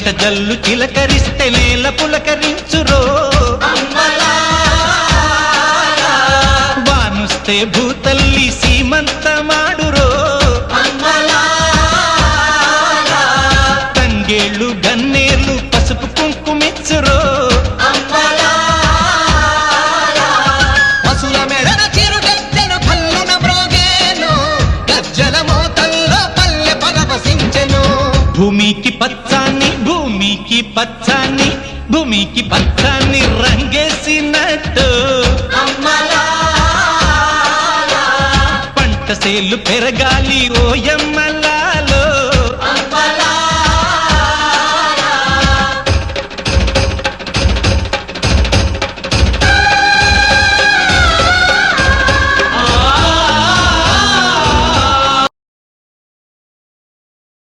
చెమట జల్లు చిలకరిస్తే నేల పులకరించురో వానుస్తే భూతల్లి సీమంతమాడురో తంగేళ్ళు గన్నేర్లు పసుపు కుంకుమిచ్చురో పశుల మెడన చిరుగజ్జలు కల్లున మ్రోగేను గజ్జల మోతల్లో పల్లె పరవశించెను భూమికి పచ్చాన్ని భూమికి పచ్చాన్ని భూమికి పచ్చాన్ని రంగేసినట్టు పంట సేలు పెరగాలి ఓయమ్మల